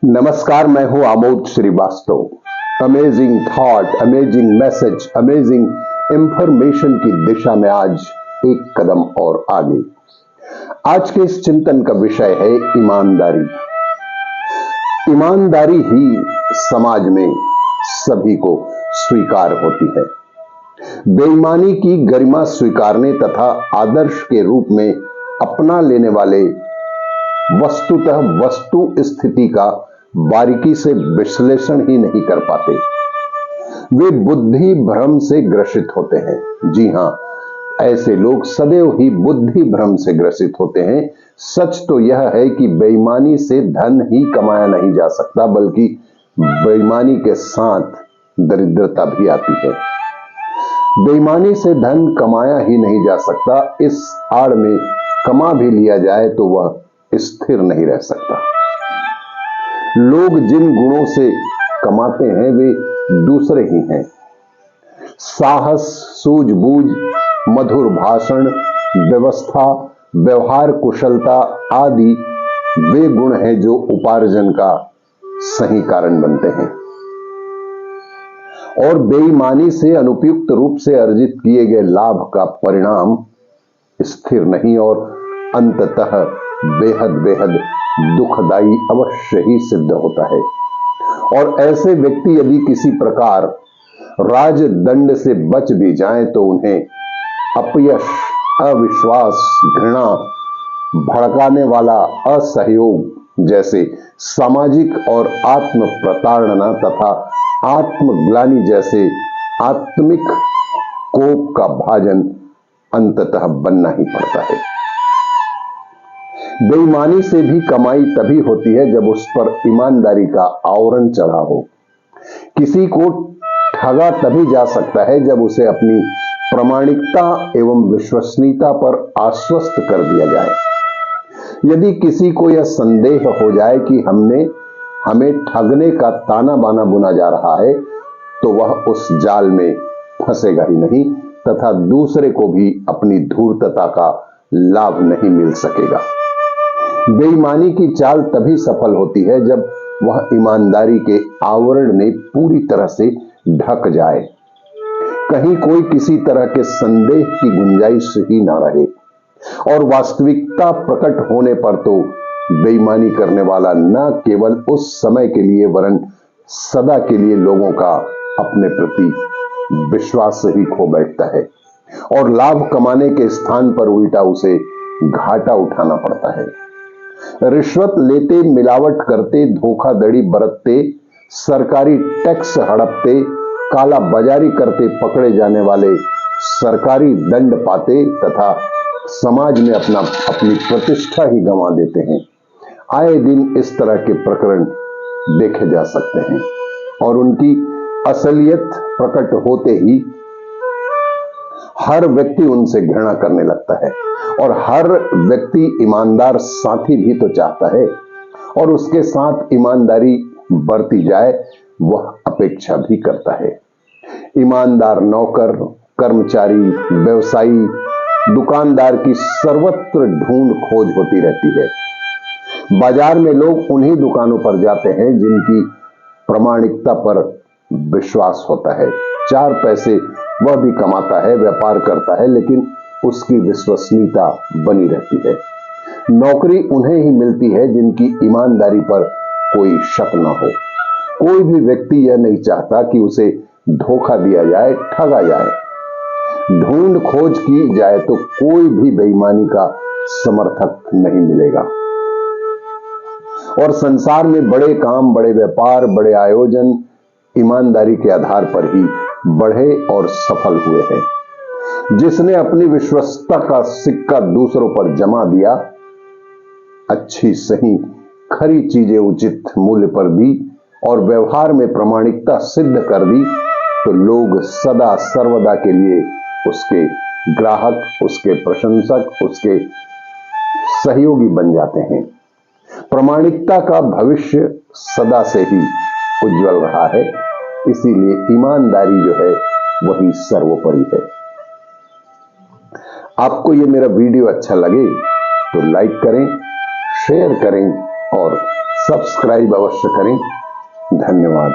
नमस्कार, मैं हूं Amod Shrivastava. Amazing thought, amazing message, amazing information की दिशा में आज एक कदम और आगे। आज के इस चिंतन का विषय है ईमानदारी। ईमानदारी ही समाज में सभी को स्वीकार होती है। बेईमानी की गरिमा स्वीकारने तथा आदर्श के रूप में अपना लेने वाले वस्तुतः वस्तु स्थिति का बारीकी से विश्लेषण ही नहीं कर पाते। वे बुद्धि भ्रम से ग्रसित होते हैं। जी हां, ऐसे लोग सदैव ही बुद्धि भ्रम से ग्रसित होते हैं। सच तो यह है कि बेईमानी से धन ही कमाया नहीं जा सकता, बल्कि बेईमानी के साथ दरिद्रता भी आती है। बेईमानी से धन कमाया ही नहीं जा सकता, इस आड़ में कमा भी लिया जाए तो वह स्थिर नहीं रह सकता। लोग जिन गुणों से कमाते हैं वे दूसरे ही हैं। साहस, सूझबूझ, मधुर भाषण, व्यवस्था, व्यवहार कुशलता आदि वे गुण हैं जो उपार्जन का सही कारण बनते हैं। और बेईमानी से अनुपयुक्त रूप से अर्जित किए गए लाभ का परिणाम स्थिर नहीं और अंततः बेहद बेहद दुखदाई अवश्य ही सिद्ध होता है। और ऐसे व्यक्ति यदि किसी प्रकार राजदंड से बच भी जाएं तो उन्हें अपयश, अविश्वास, घृणा, भड़काने वाला असहयोग जैसे सामाजिक और आत्म प्रताड़ना तथा आत्मग्लानि जैसे आत्मिक कोप का भाजन अंततः बनना ही पड़ता है। बेईमानी से भी कमाई तभी होती है जब उस पर ईमानदारी का आवरण चढ़ा हो। किसी को ठगा तभी जा सकता है जब उसे अपनी प्रामाणिकता एवं विश्वसनीयता पर आश्वस्त कर दिया जाए। यदि किसी को यह संदेह हो जाए कि हमें ठगने का ताना बाना बुना जा रहा है तो वह उस जाल में फंसेगा ही नहीं तथा दूसरे को भी अपनी धूर्तता का लाभ नहीं मिल सकेगा। बेईमानी की चाल तभी सफल होती है जब वह ईमानदारी के आवरण में पूरी तरह से ढक जाए। कहीं कोई किसी तरह के संदेह की गुंजाइश ही ना रहे। और वास्तविकता प्रकट होने पर तो बेईमानी करने वाला न केवल उस समय के लिए वरन सदा के लिए लोगों का अपने प्रति विश्वास ही खो बैठता है और लाभ कमाने के स्थान पर उल्टा उसे घाटा उठाना पड़ता है। रिश्वत लेते, मिलावट करते, धोखाधड़ी बरतते, सरकारी टैक्स हड़पते, काला बाजारी करते पकड़े जाने वाले सरकारी दंड पाते तथा समाज में अपनी प्रतिष्ठा ही गंवा देते हैं। आए दिन इस तरह के प्रकरण देखे जा सकते हैं और उनकी असलियत प्रकट होते ही हर व्यक्ति उनसे घृणा करने लगता है और हर व्यक्ति ईमानदार साथी भी तो चाहता है और उसके साथ ईमानदारी बरती जाए वह अपेक्षा भी करता है। ईमानदार नौकर, कर्मचारी, व्यवसायी, दुकानदार की सर्वत्र ढूंढ खोज होती रहती है। बाजार में लोग उन्हीं दुकानों पर जाते हैं जिनकी प्रामाणिकता पर विश्वास होता है। चार पैसे वह भी कमाता है, व्यापार करता है, लेकिन उसकी विश्वसनीयता बनी रहती है। नौकरी उन्हें ही मिलती है जिनकी ईमानदारी पर कोई शक न हो। कोई भी व्यक्ति यह नहीं चाहता कि उसे धोखा दिया जाए, ठगा जाए। ढूंढ खोज की जाए तो कोई भी बेईमानी का समर्थक नहीं मिलेगा। और संसार में बड़े काम, बड़े व्यापार, बड़े आयोजन ईमानदारी के आधार पर ही बढ़े और सफल हुए हैं। जिसने अपनी विश्वस्तता का सिक्का दूसरों पर जमा दिया, अच्छी सही खरी चीजें उचित मूल्य पर दी और व्यवहार में प्रामाणिकता सिद्ध कर दी तो लोग सदा सर्वदा के लिए उसके ग्राहक, उसके प्रशंसक, उसके सहयोगी बन जाते हैं। प्रामाणिकता का भविष्य सदा से ही उज्जवल रहा है, इसीलिए ईमानदारी जो है वही सर्वोपरि है। आपको ये मेरा वीडियो अच्छा लगे तो लाइक करें, शेयर करें और सब्सक्राइब अवश्य करें। धन्यवाद।